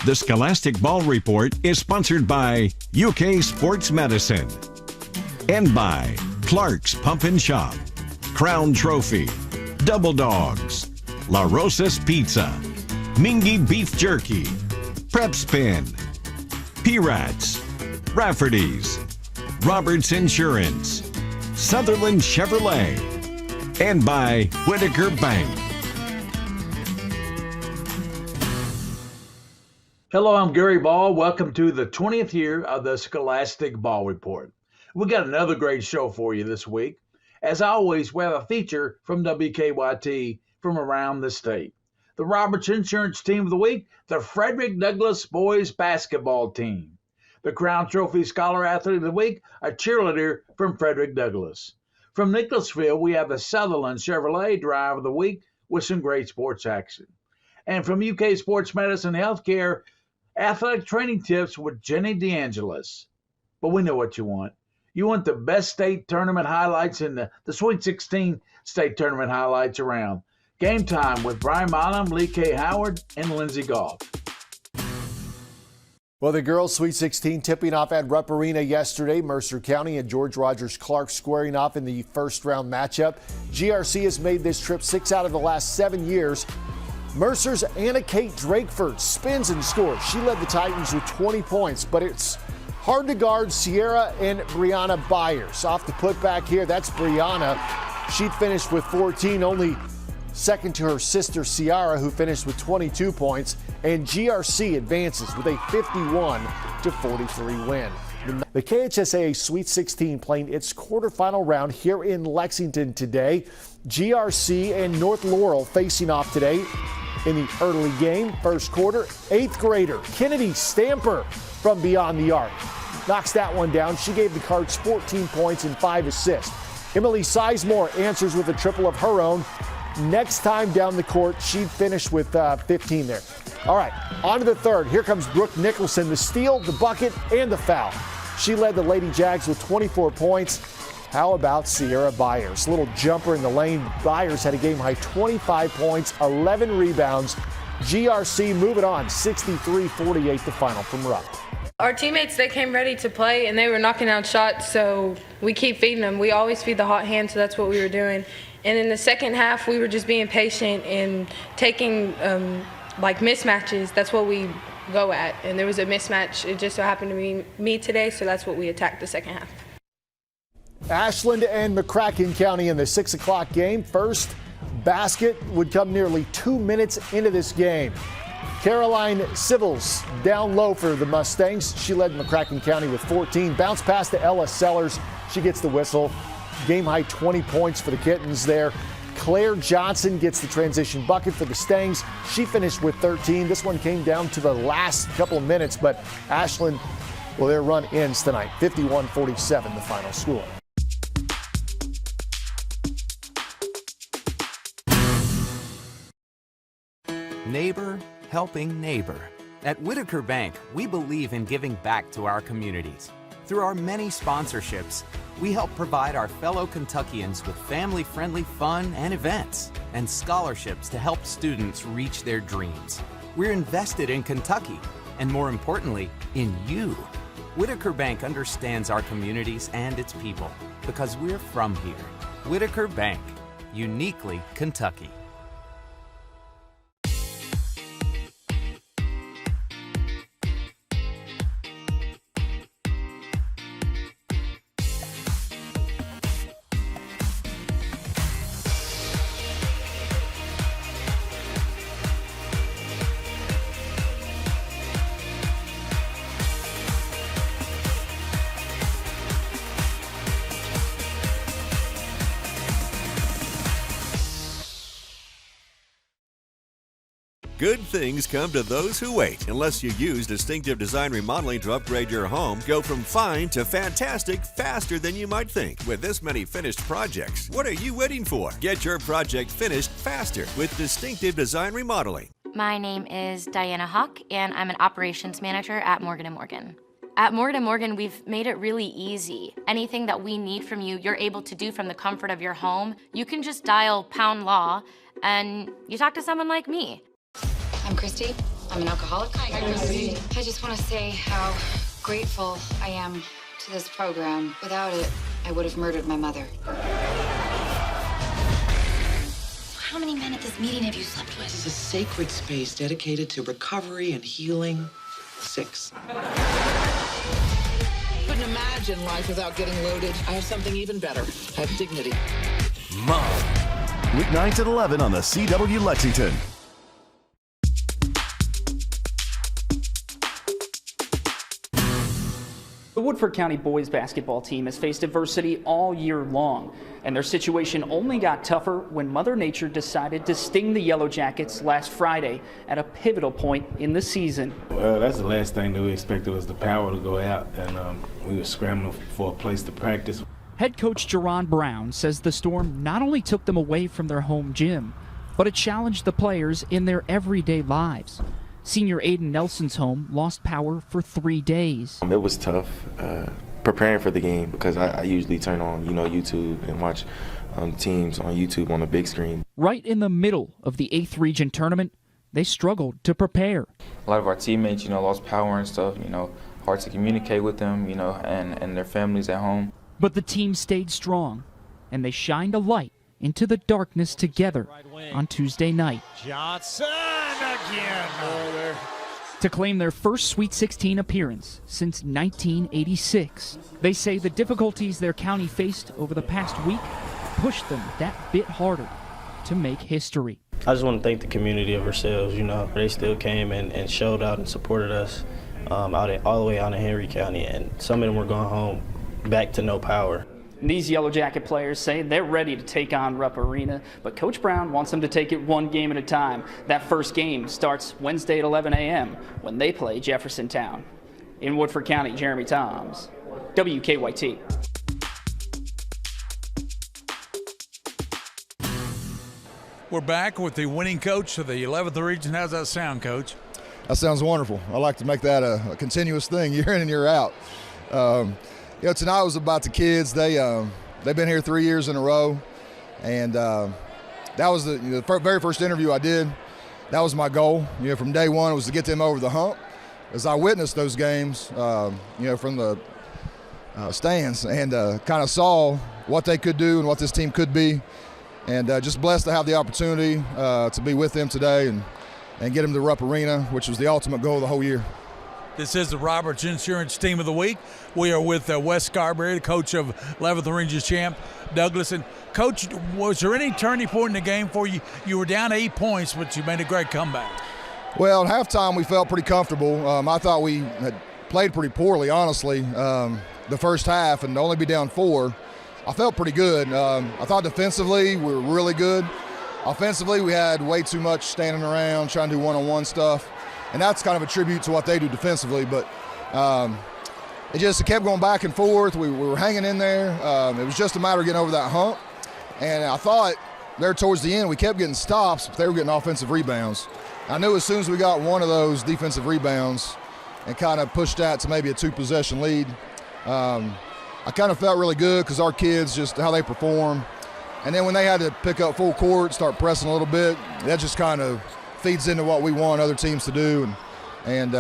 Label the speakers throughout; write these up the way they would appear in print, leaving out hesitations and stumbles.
Speaker 1: The Scholastic Ball Report is sponsored by UK Sports Medicine and by Clark's Pump and Shop, Crown Trophy, Double Dogs, La Rosa's Pizza, Mingy Beef Jerky, Prep Spin, P-Rats, Rafferty's, Roberts Insurance, Sutherland Chevrolet, and by Whitaker Bank.
Speaker 2: Hello, I'm Gary Ball. Welcome to the 20th year of the Scholastic Ball Report. We got another great show for you this week. As always, we have a feature from WKYT from around the state. The Roberts Insurance Team of the Week, the Frederick Douglass Boys Basketball Team. The Crown Trophy Scholar Athlete of the Week, a cheerleader from Frederick Douglass. From Nicholasville, we have the Sutherland Chevrolet Drive of the Week with some great sports action. And from UK Sports Medicine Healthcare, athletic training tips with Jenny DeAngelis. But we know what you want. You want the best state tournament highlights and the Sweet 16 state tournament highlights around. Game Time with Brian Bonham, Lee K. Howard, and Lindsey Goff.
Speaker 3: Well, the girls' Sweet 16 tipping off at Rupp Arena yesterday. Mercer County and George Rogers Clark squaring off in the first round matchup. GRC has made this trip 6 out of the last 7 years. Mercer's Anna Kate Drakeford spins and scores. She led the Titans with 20 points, but it's hard to guard Sierra and Brianna Byers. Off the putback here, that's Brianna. She finished with 14, only second to her sister Ciara, who finished with 22 points. And GRC advances with a 51-43 win. The KHSAA Sweet 16 playing its quarterfinal round here in Lexington today. GRC and North Laurel facing off today. In the early game, first quarter, 8th grader Kennedy Stamper from beyond the arc knocks that one down. She gave the Cards 14 points and 5 assists. Emily Sizemore answers with a triple of her own. Next time down the court, she finished with 15 there. All right, on to the third. Here comes Brooke Nicholson, the steal, the bucket, and the foul. She led the Lady Jags with 24 points. How about Sierra Byers? Little jumper in the lane. Byers had a game-high 25 points, 11 rebounds. GRC moving on, 63-48 the final from Rupp.
Speaker 4: Our teammates, they came ready to play, and they were knocking down shots, so we keep feeding them. We always feed the hot hand, so that's what we were doing. And in the second half, we were just being patient and taking, mismatches. That's what we go at. And there was a mismatch. It just so happened to be me today, so that's what we attacked the second half.
Speaker 3: Ashland and McCracken County in the 6 o'clock game. First basket would come nearly 2 minutes into this game. Caroline Civils down low for the Mustangs. She led McCracken County with 14. Bounce pass to Ella Sellers. She gets the whistle. Game high 20 points for the Kittens there. Claire Johnson gets the transition bucket for the Stangs. She finished with 13. This one came down to the last couple of minutes, but Ashland, well, their run ends tonight. 51-47 the final score.
Speaker 5: Neighbor helping neighbor. At Whitaker Bank, we believe in giving back to our communities. Through our many sponsorships, we help provide our fellow Kentuckians with family-friendly fun and events, and scholarships to help students reach their dreams. We're invested in Kentucky, and more importantly, in you. Whitaker Bank understands our communities and its people, because we're from here. Whitaker Bank, uniquely Kentucky.
Speaker 6: Good things come to those who wait. Unless you use Distinctive Design Remodeling to upgrade your home, go from fine to fantastic faster than you might think. With this many finished projects, what are you waiting for? Get your project finished faster with Distinctive Design Remodeling.
Speaker 7: My name is Diana Hawk, and I'm an operations manager at Morgan & Morgan. At Morgan & Morgan, we've made it really easy. Anything that we need from you, you're able to do from the comfort of your home. You can just dial #law, and you talk to someone like me.
Speaker 8: I'm Christy. I'm an alcoholic. I just want to say how grateful I am to this program. Without it, I would have murdered my mother. How many men at this meeting have you slept with?
Speaker 9: This is a sacred space dedicated to recovery and healing. 6. Couldn't imagine life without getting loaded. I have something even better. I have dignity.
Speaker 10: Mom. Weeknights at 11 on the CW Lexington.
Speaker 11: The Woodford County boys basketball team has faced adversity all year long, and their situation only got tougher when Mother Nature decided to sting the Yellow Jackets last Friday at a pivotal point in the season.
Speaker 12: Well, that's the last thing that we expected was the power to go out, and we were scrambling for a place to practice.
Speaker 11: Head coach Jerron Brown says the storm not only took them away from their home gym, but it challenged the players in their everyday lives. Senior Aiden Nelson's home lost power for 3 days.
Speaker 13: It was tough preparing for the game because I usually turn on, YouTube and watch teams on YouTube on the big screen.
Speaker 11: Right in the middle of the 8th region tournament, they struggled to prepare.
Speaker 14: A lot of our teammates, lost power and stuff, hard to communicate with them, and their families at home.
Speaker 11: But the team stayed strong, and they shined a light into the darkness together on Tuesday night.
Speaker 15: Johnson again.
Speaker 11: To claim their first Sweet 16 appearance since 1986. They say the difficulties their county faced over the past week pushed them that bit harder to make history.
Speaker 16: I just want to thank the community of ourselves, They still came and showed out and supported us all the way out in Henry County, and some of them were going home back to no power.
Speaker 11: These Yellow Jacket players say they're ready to take on Rupp Arena, but Coach Brown wants them to take it one game at a time. That first game starts Wednesday at 11 a.m. when they play Jeffersontown. In Woodford County, Jeremy Toms, WKYT.
Speaker 15: We're back with the winning coach of the 11th region. How's that sound, Coach?
Speaker 17: That sounds wonderful. I like to make that a continuous thing year in and year out. Tonight was about the kids. They've been here 3 years in a row, and that was the very first interview I did. That was my goal. From day one, was to get them over the hump. As I witnessed those games, from the stands, and kind of saw what they could do and what this team could be, and just blessed to have the opportunity to be with them today and get them to Rupp Arena, which was the ultimate goal of the whole year.
Speaker 15: This is the Roberts Insurance Team of the Week. We are with Wes Scarberry, the coach of 11th Rangers champ Douglas. And Coach, was there any turning point in the game for you? You were down 8 points, but you made a great comeback.
Speaker 17: Well, at halftime we felt pretty comfortable. I thought we had played pretty poorly, honestly, the first half, and to only be down 4, I felt pretty good. I thought defensively we were really good. Offensively, we had way too much standing around trying to do one-on-one stuff. And that's kind of a tribute to what they do defensively. But it kept going back and forth. We were hanging in there. It was just a matter of getting over that hump. And I thought there towards the end we kept getting stops, but they were getting offensive rebounds. I knew as soon as we got one of those defensive rebounds and kind of pushed that to maybe a 2-possession lead, I kind of felt really good because our kids, just how they perform. And then when they had to pick up full court, start pressing a little bit, that just kind of feeds into what we want other teams to do, and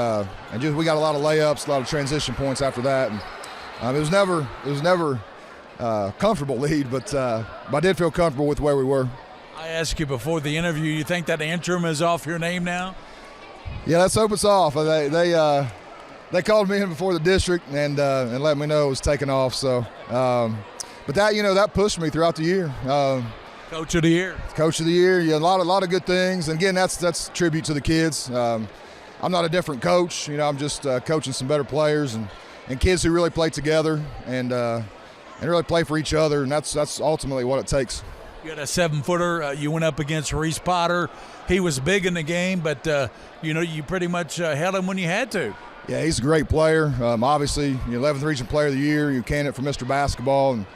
Speaker 17: just we got a lot of layups, a lot of transition points after that, and it was never comfortable lead, but I did feel comfortable with where we were.
Speaker 15: I asked you before the interview, you think that interim is off your name now?
Speaker 17: Yeah, let's hope it's off. They called me in before the district and let me know it was taken off. So, but that pushed me throughout the year.
Speaker 15: Coach of the year.
Speaker 17: Coach of the year. Yeah, a lot of good things. And again, that's a tribute to the kids. I'm not a different coach. I'm just coaching some better players and kids who really play together and really play for each other. And that's ultimately what it takes.
Speaker 15: You had a 7-footer. You went up against Reese Potter. He was big in the game, but you pretty much held him when you had to.
Speaker 17: Yeah, he's a great player. Obviously, 11th Region Player of the Year. You candidate for Mr. Basketball, and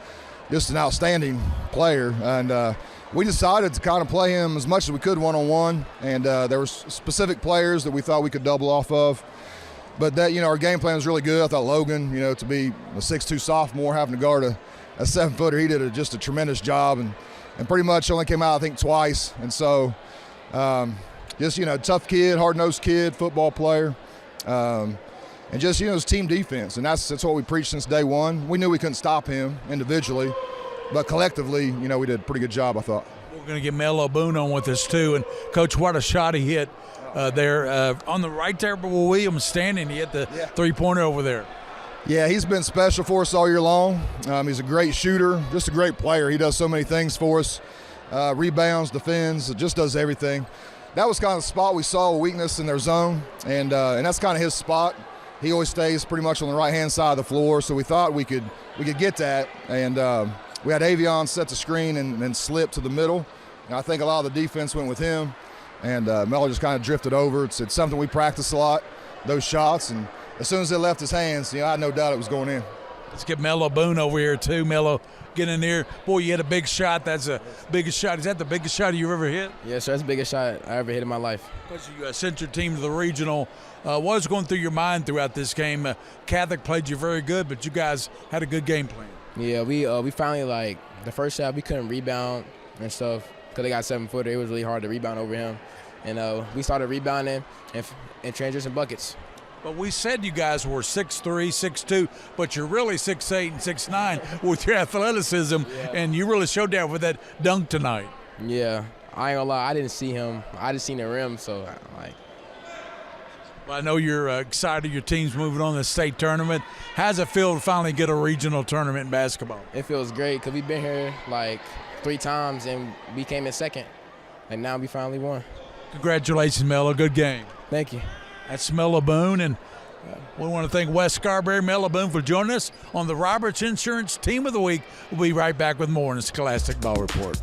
Speaker 17: just an outstanding player. And we decided to kind of play him as much as we could one-on-one. And there were specific players that we thought we could double off of. But that, our game plan was really good. I thought Logan, to be a 6'2" sophomore having to guard a 7-footer, he did just a tremendous job. And pretty much only came out, I think, twice. And so, just, tough kid, hard-nosed kid, football player. And just, his team defense. And that's what we preached since day one. We knew we couldn't stop him individually, but collectively, we did a pretty good job, I thought.
Speaker 15: We're going to get Melo Boone on with us, too. And, Coach, what a shot he hit there. On the right there, where Williams standing, he hit the three-pointer over there.
Speaker 17: Yeah, he's been special for us all year long. He's a great shooter, just a great player. He does so many things for us. Rebounds, defends, just does everything. That was kind of the spot we saw a weakness in their zone, and that's kind of his spot. He always stays pretty much on the right-hand side of the floor, so we thought we could get that. And we had Avion set the screen and then slip to the middle. And I think a lot of the defense went with him, and Melo just kind of drifted over. It's something we practice a lot, those shots, and as soon as it left his hands, I had no doubt it was going in.
Speaker 15: Let's get Melo Boone over here, too. Melo, get in there. Boy, you hit a big shot. That's the biggest shot. Is that the biggest shot you've ever hit?
Speaker 18: Yes, sir. That's the biggest shot I ever hit in my life.
Speaker 15: You sent your team to the regional. What was going through your mind throughout this game? Catholic played you very good, but you guys had a good game plan.
Speaker 18: Yeah, we finally, the first shot, we couldn't rebound and stuff because they got 7-footer. It was really hard to rebound over him. And we started rebounding and transition buckets.
Speaker 15: But we said you guys were 6'3", 6'2", but you're really 6'8" and 6'9" with your athleticism, and you really showed that with that dunk tonight.
Speaker 18: Yeah, I ain't gonna lie, I didn't see him. I just seen the rim, so
Speaker 15: Well, I know you're excited your team's moving on to the state tournament. How's it feel to finally get a regional tournament in basketball?
Speaker 18: It feels great because we've been here 3 times, and we came in second, and now we finally won.
Speaker 15: Congratulations, Melo. Good game.
Speaker 18: Thank you.
Speaker 15: That's Melo Boone, and we want to thank Wes Scarberry, Melo Boone for joining us on the Roberts Insurance Team of the Week. We'll be right back with more in the Scholastic Ball Report.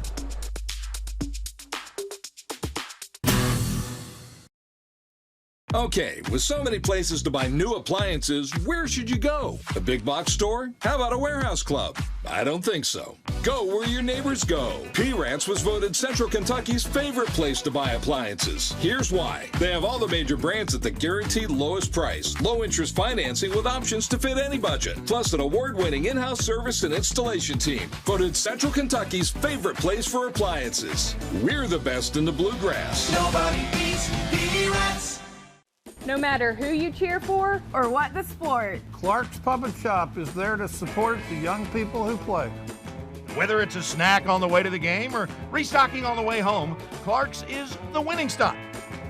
Speaker 19: Okay, with so many places to buy new appliances, where should you go? A big box store? How about a warehouse club? I don't think so. Go where your neighbors go. P-Rats was voted Central Kentucky's favorite place to buy appliances. Here's why. They have all the major brands at the guaranteed lowest price. Low interest financing with options to fit any budget. Plus an award-winning in-house service and installation team. Voted Central Kentucky's favorite place for appliances. We're the best in the bluegrass.
Speaker 20: Nobody beats P-Rats.
Speaker 21: No matter who you cheer for or what the sport,
Speaker 22: Clark's Puppet Shop is there to support the young people who play.
Speaker 23: Whether it's a snack on the way to the game or restocking on the way home, Clark's is the winning stop.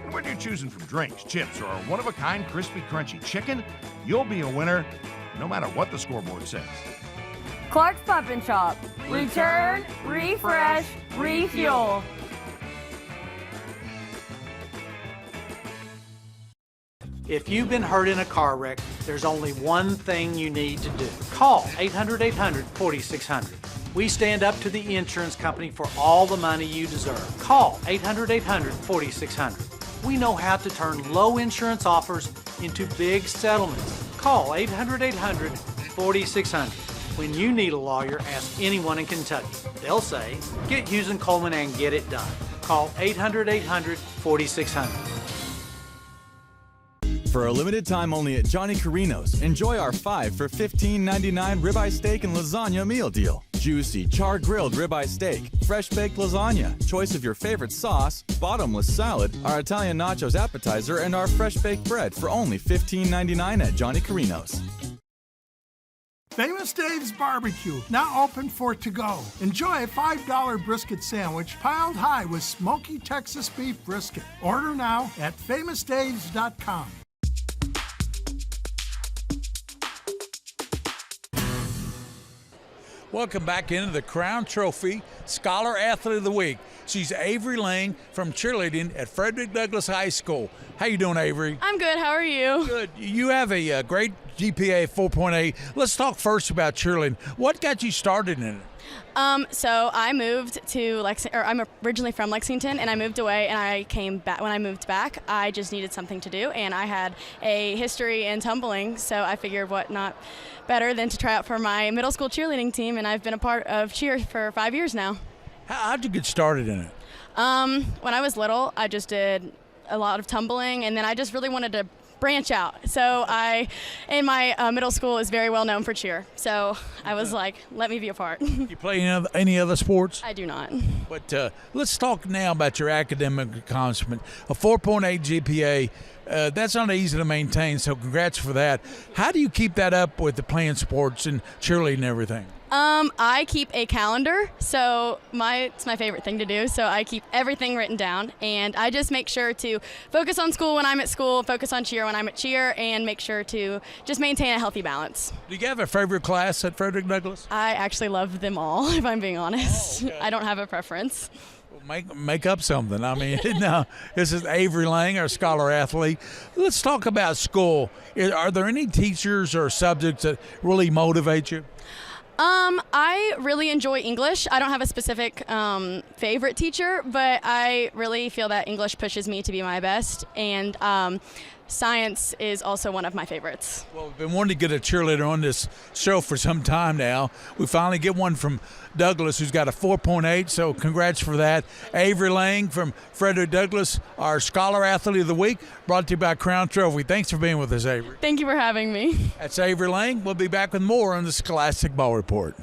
Speaker 23: And whether you're choosing from drinks, chips, or a one-of-a-kind crispy, crunchy chicken, you'll be a winner no matter what the scoreboard says.
Speaker 21: Clark's Puppet Shop. Return, refresh, refuel.
Speaker 24: If you've been hurt in a car wreck, there's only one thing you need to do. Call 800-800-4600. We stand up to the insurance company for all the money you deserve. Call 800-800-4600. We know how to turn low insurance offers into big settlements. Call 800-800-4600. When you need a lawyer, ask anyone in Kentucky. They'll say, get Hughes & Coleman and get it done. Call 800-800-4600.
Speaker 25: For a limited time only at Johnny Carino's, enjoy our 5 for $15.99 ribeye steak and lasagna meal deal. Juicy, char-grilled ribeye steak, fresh-baked lasagna, choice of your favorite sauce, bottomless salad, our Italian nachos appetizer, and our fresh-baked bread for only $15.99 at Johnny Carino's.
Speaker 26: Famous Dave's Barbecue, now open for to-go. Enjoy a $5 brisket sandwich piled high with smoky Texas beef brisket. Order now at famousdaves.com.
Speaker 15: Welcome back into the Crown Trophy Scholar Athlete of the Week. She's Avery Lang from cheerleading at Frederick Douglass High School. How you doing, Avery?
Speaker 27: I'm good. How are you?
Speaker 15: Good. You have a great GPA 4.8. Let's talk first about cheerleading. What got you started in it?
Speaker 27: So I moved to I'm originally from Lexington, and I moved away, and I came back. When I moved back, I just needed something to do, and I had a history in tumbling, so I figured what not better than to try out for my middle school cheerleading team, and I've been a part of cheer for 5 years now.
Speaker 15: How'd you get started in it?
Speaker 27: When I was little, I just did a lot of tumbling, and then I just really wanted to branch out. So in my middle school is very well known for cheer. So I was like, let me be a part.
Speaker 15: You play any other sports?
Speaker 27: I do not.
Speaker 15: But let's talk now about your academic accomplishment. A 4.8 GPA, that's not easy to maintain, so congrats for that. How do you keep that up with the playing sports and cheerleading and everything?
Speaker 27: I keep a calendar, so it's my favorite thing to do. So I keep everything written down, and I just make sure to focus on school when I'm at school, focus on cheer when I'm at cheer, and make sure to just maintain a healthy balance.
Speaker 15: Do you have a favorite class at Frederick Douglass?
Speaker 27: I actually love them all, if I'm being honest.
Speaker 15: Oh, okay.
Speaker 27: I don't have a preference.
Speaker 15: Make up something. I mean, no, this is Avery Lang, our scholar athlete. Let's talk about school. Are there any teachers or subjects that really motivate you?
Speaker 27: I really enjoy English. I don't have a specific favorite teacher, but I really feel that English pushes me to be my best, and science is also one of my favorites.
Speaker 15: Well, we've been wanting to get a cheerleader on this show for some time now. We finally get one from Douglas who's got a 4.8, so congrats for that. Avery Lang from Frederick Douglass, our Scholar Athlete of the Week, brought to you by Crown Trophy. Thanks for being with us, Avery.
Speaker 27: Thank you for having me.
Speaker 15: That's Avery Lang. We'll be back with more on the Scholastic Ball Report.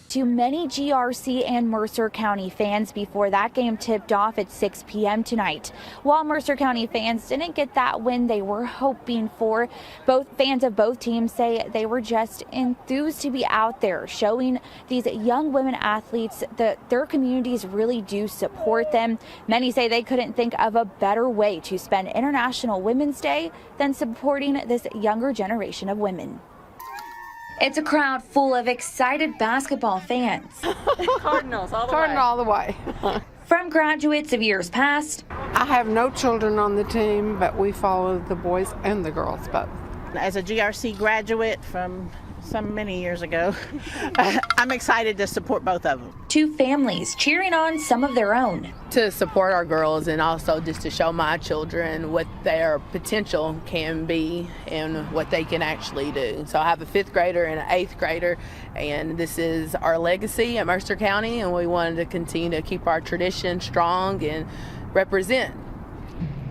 Speaker 1: To many GRC and Mercer County fans before that game tipped off at 6 p.m. tonight. While Mercer County fans didn't get that win they were hoping for, both fans of both teams say they were just enthused to be out there, showing these young women athletes that their communities really do support them. Many say they couldn't think of a better way to spend International Women's Day than supporting this younger generation of women. It's a crowd full of excited basketball fans.
Speaker 2: Cardinals all the way.
Speaker 1: From graduates of years past.
Speaker 2: I have no children on the team, but we follow the boys and the girls both.
Speaker 3: As a GRC graduate from many years ago, I'm excited to support both of them.
Speaker 1: Two families cheering on some of their own.
Speaker 4: To support our girls and also just to show my children what their potential can be and what they can actually do. So I have a 5th grader and an 8th grader, and this is our legacy at Mercer County, and we wanted to continue to keep our tradition strong and represent.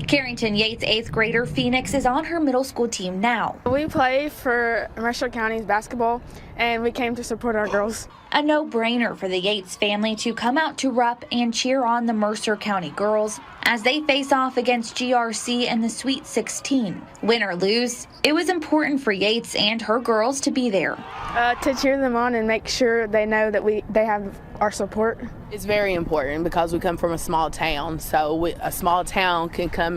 Speaker 1: Carrington Yates' 8th grader Phoenix is on her middle school team now.
Speaker 21: We play for Mercer County's basketball, and we came to support our girls.
Speaker 1: A no-brainer for the Yates family to come out to rep and cheer on the Mercer County girls as they face off against GRC in the Sweet 16. Win or lose, it was important for Yates and her girls to be there.
Speaker 21: To cheer them on and make sure they know that they have our support.
Speaker 4: It's very important because we come from a small town, so a small town can come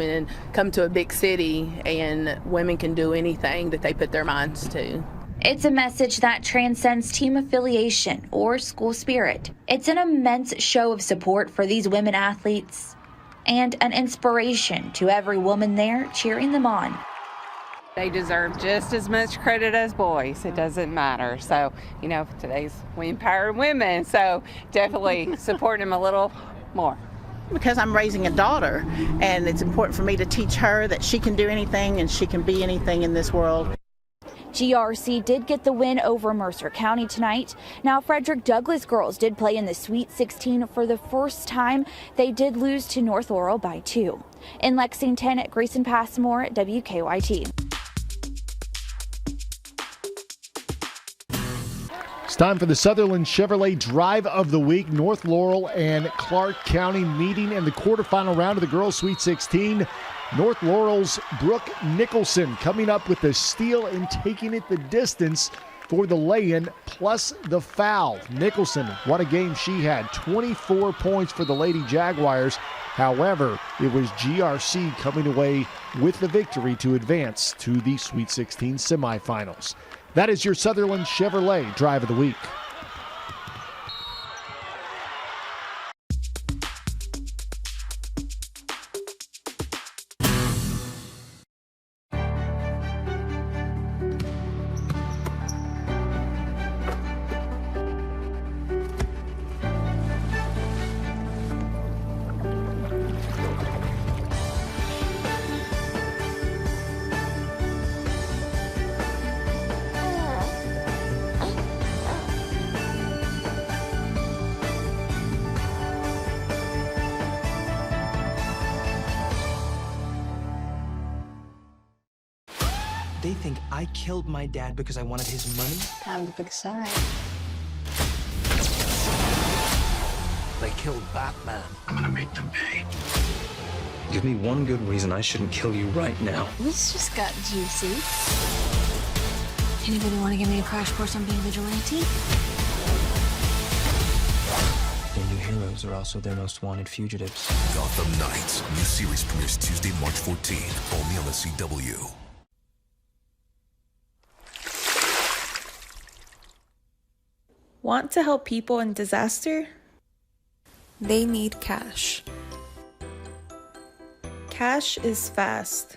Speaker 4: to a big city, and women can do anything that they put their minds to.
Speaker 1: It's a message that transcends team affiliation or school spirit. It's an immense show of support for these women athletes and an inspiration to every woman there cheering them on.
Speaker 5: They deserve just as much credit as boys. It doesn't matter. So, today's We Empower Women, so definitely supporting them a little more.
Speaker 3: Because I'm raising a daughter, and it's important for me to teach her that she can do anything and she can be anything in this world.
Speaker 1: GRC did get the win over Mercer County tonight. Now, Frederick Douglass girls did play in the Sweet 16 for the first time. They did lose to North Laurel by 2. In Lexington, Grayson Passmore, WKYT.
Speaker 6: It's time for the Sutherland Chevrolet Drive of the Week. North Laurel and Clark County meeting in the quarterfinal round of the Girls Sweet 16. North Laurel's Brooke Nicholson coming up with the steal and taking it the distance for the lay-in plus the foul. Nicholson, what a game she had. 24 points for the Lady Jaguars. However, it was GRC coming away with the victory to advance to the Sweet 16 semifinals. That is your Sutherland Chevrolet Drive of the Week.
Speaker 7: they think I killed my dad because I wanted his money.
Speaker 8: Time to pick a side.
Speaker 7: They killed Batman. I'm gonna make them pay. Give me one good reason I shouldn't kill you right now.
Speaker 8: This just got juicy. Anybody want to give me a crash course on being vigilante?
Speaker 7: Their new heroes are also their most wanted fugitives.
Speaker 9: Gotham Knights. New series premieres Tuesday, March 14th, only on the CW.
Speaker 10: Want to help people in disaster? They need cash. Cash is fast.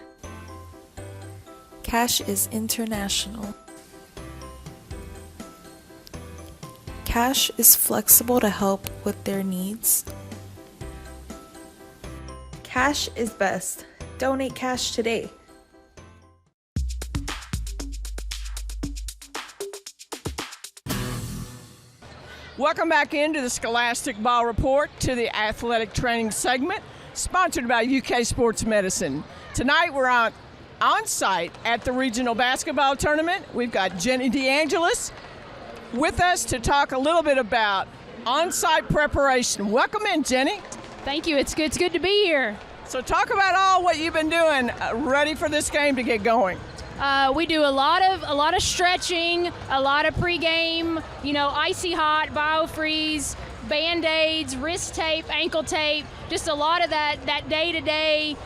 Speaker 10: Cash is international. Cash is flexible to help with their needs. Cash is best. Donate cash today.
Speaker 12: Welcome back into the Scholastic Ball Report to the athletic training segment, sponsored by UK Sports Medicine. Tonight we're on site at the regional basketball tournament. We've got Jenny DeAngelis with us to talk a little bit about on-site preparation. Welcome in, Jenny.
Speaker 13: Thank you. It's good to be here.
Speaker 12: So talk about all what you've been doing ready for this game to get going.
Speaker 13: We do a lot of stretching, a lot of pregame, icy hot, biofreeze, Band-Aids, wrist tape, ankle tape, just a lot of that day-to-day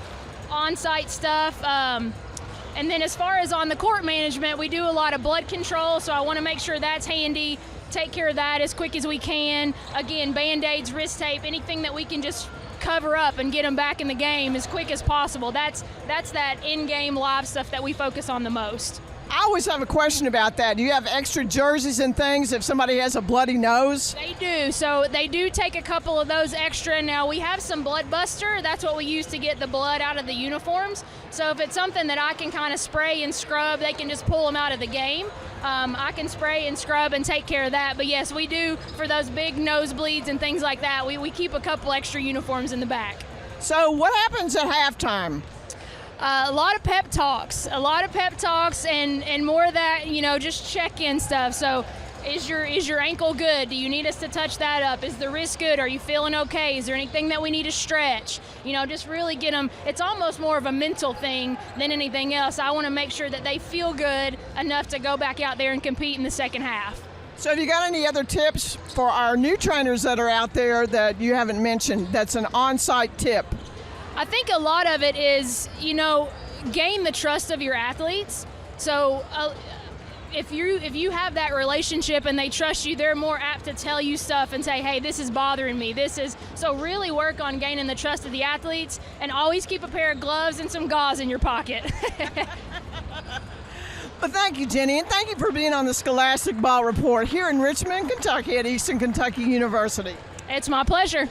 Speaker 13: on-site stuff. And then as far as on the court management, we do a lot of blood control, so I want to make sure that's handy, take care of that as quick as we can. Again, Band-Aids, wrist tape, anything that we can just cover up and get them back in the game as quick as possible. That's that in-game live stuff that we focus on the most.
Speaker 12: I always have a question about that. Do you have extra jerseys and things if somebody has a bloody nose?
Speaker 13: They do. So they do take a couple of those extra. Now we have some Blood Buster. That's what we use to get the blood out of the uniforms. So if it's something that I can kind of spray and scrub, they can just pull them out of the game. I can spray and scrub and take care of that. But yes, we do, for those big nosebleeds and things like that, we keep a couple extra uniforms in the back.
Speaker 12: So what happens at halftime?
Speaker 13: A lot of pep talks and more of that, just check-in stuff. So is your ankle good? Do you need us to touch that up? Is the wrist good? Are you feeling okay? Is there anything that we need to stretch? Just really get them. It's almost more of a mental thing than anything else. I want to make sure that they feel good enough to go back out there and compete in the second half.
Speaker 12: So have you got any other tips for our new trainers that are out there that you haven't mentioned that's an on-site tip?
Speaker 13: I think a lot of it is, gain the trust of your athletes. So if you have that relationship and they trust you, they're more apt to tell you stuff and say, hey, this is bothering me. So really work on gaining the trust of the athletes and always keep a pair of gloves and some gauze in your pocket.
Speaker 12: Well, thank you, Jenny, and thank you for being on the Scholastic Ball Report here in Richmond, Kentucky at Eastern Kentucky University.
Speaker 13: It's my pleasure.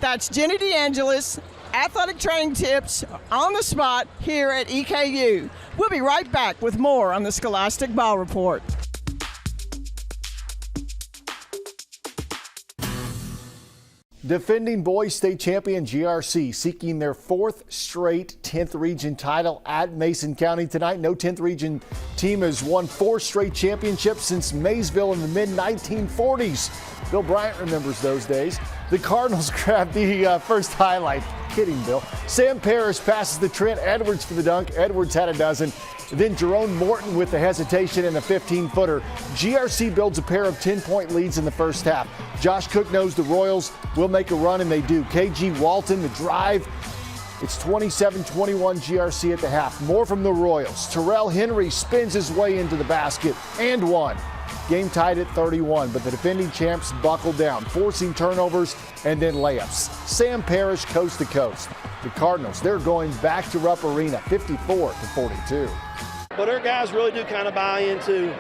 Speaker 12: That's Jenny DeAngelis. Athletic training tips on the spot here at EKU. We'll be right back with more on the Scholastic Ball Report.
Speaker 6: Defending boys state champion GRC seeking their fourth straight 10th region title at Mason County tonight. No 10th region team has won 4 straight championships since Maysville in the mid-1940s. Bill Bryant remembers those days. The Cardinals grabbed the first highlight. Kidding, Bill. Sam Parrish passes to Trent Edwards for the dunk. Edwards had a dozen. Then Jerome Morton with the hesitation and a 15-footer. GRC builds a pair of 10-point leads in the first half. Josh Cook knows the Royals will make a run, and they do. KG Walton, the drive. It's 27-21 GRC at the half. More from the Royals. Terrell Henry spins his way into the basket and one. Game tied at 31, but the defending champs buckled down, forcing turnovers and then layups. Sam Parrish coast to coast. The Cardinals, they're going back to Rupp Arena, 54-42.
Speaker 14: But our guys really do kind of buy into,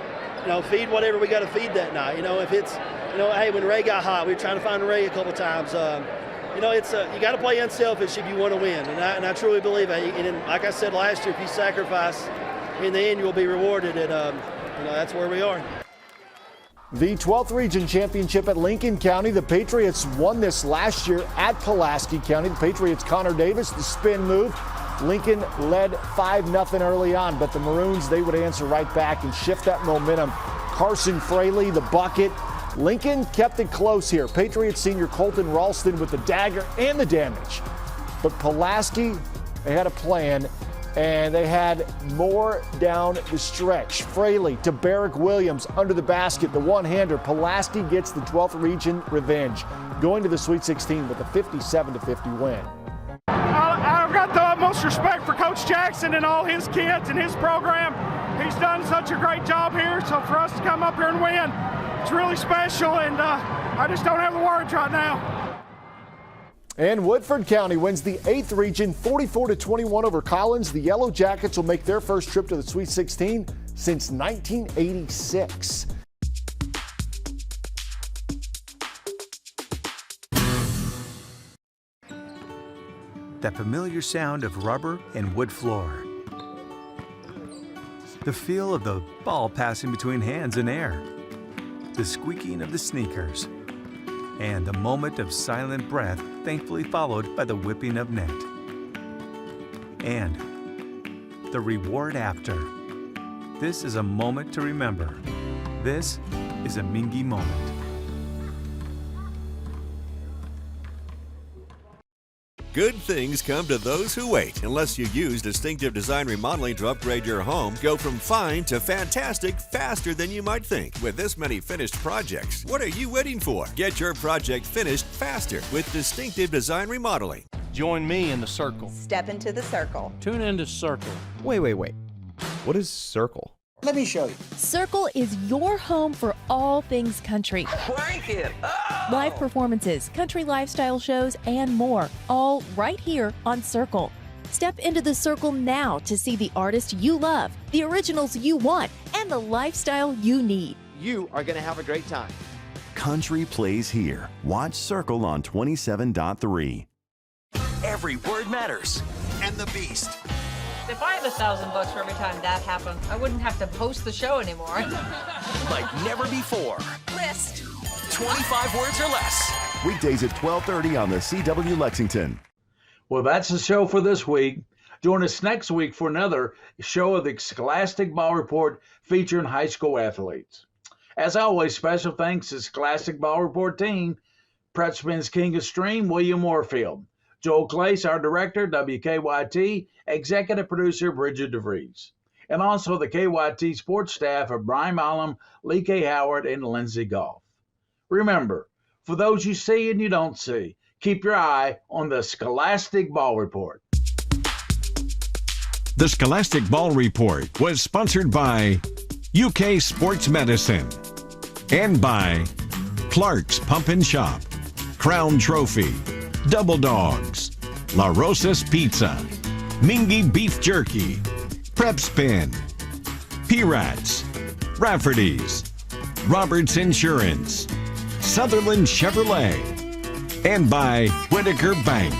Speaker 14: feed whatever we got to feed that night. If it's, hey, when Ray got hot, we were trying to find Ray a couple times. It's you got to play unselfish if you want to win, and I truly believe that. And like I said last year, if you sacrifice, in the end you'll be rewarded, and that's where we are.
Speaker 6: The 12th Region Championship at Lincoln County. The Patriots won this last year at Pulaski County. The Patriots' Connor Davis, the spin move. Lincoln led 5-0 early on, but the Maroons, they would answer right back and shift that momentum. Carson Fraley, the bucket. Lincoln kept it close here. Patriots senior Colton Ralston with the dagger and the damage. But Pulaski, they had a plan, and they had more down the stretch. Fraley to Barrick Williams under the basket, the one-hander. Pulaski gets the 12th region revenge, going to the Sweet 16 with a 57-50 win.
Speaker 11: I've got the utmost respect for Coach Jackson and all his kids and his program. He's done such a great job here, so for us to come up here and win, it's really special, and I just don't have the words right now.
Speaker 6: And Woodford County wins the 8th region 44-21 over Collins. The Yellow Jackets will make their first trip to the Sweet 16 since 1986.
Speaker 16: That familiar sound of rubber and wood floor. The feel of the ball passing between hands and air. The squeaking of the sneakers. And a moment of silent breath, thankfully followed by the whipping of net. And the reward after. This is a moment to remember. This is a Mingy moment.
Speaker 17: Good things come to those who wait. Unless you use Distinctive Design Remodeling to upgrade your home, go from fine to fantastic faster than you might think. With this many finished projects, what are you waiting for? Get your project finished faster with Distinctive Design Remodeling.
Speaker 18: Join me in the circle.
Speaker 19: Step into the circle.
Speaker 18: Tune into Circle.
Speaker 20: Wait. What is Circle?
Speaker 19: Let me show you.
Speaker 22: Circle is your home for all things country.
Speaker 19: Crank it up!
Speaker 22: Live performances, country lifestyle shows, and more, all right here on Circle. Step into the Circle now to see the artists you love, the originals you want, and the lifestyle you need.
Speaker 20: You are going to have a great time.
Speaker 28: Country plays here. Watch Circle on 27.3.
Speaker 29: Every word matters. And the Beast.
Speaker 30: If I had $1,000 for every time that happened, I wouldn't have to host the show anymore.
Speaker 29: Like never before.
Speaker 30: List.
Speaker 29: 25 words or less.
Speaker 28: Weekdays at 12:30 on the CW Lexington.
Speaker 31: Well, that's the show for this week. Join us next week for another show of the Scholastic Ball Report featuring high school athletes. As always, special thanks to Scholastic Ball Report team, Prep-Spin's King of Stream, William Warfield. Joel Clace, our director, WKYT, executive producer, Bridget DeVries. And also the KYT sports staff of Brian Malum, Lee K. Howard, and Lindsey Goff. Remember, for those you see and you don't see, keep your eye on the Scholastic Ball Report.
Speaker 32: The Scholastic Ball Report was sponsored by UK Sports Medicine and by Clark's Pump and Shop, Crown Trophy, Double Dogs, La Rosa's Pizza, Mingy Beef Jerky, Prep-Spin, P-Rats, Rafferty's, Roberts Insurance, Sutherland Chevrolet, and by Whitaker Bank.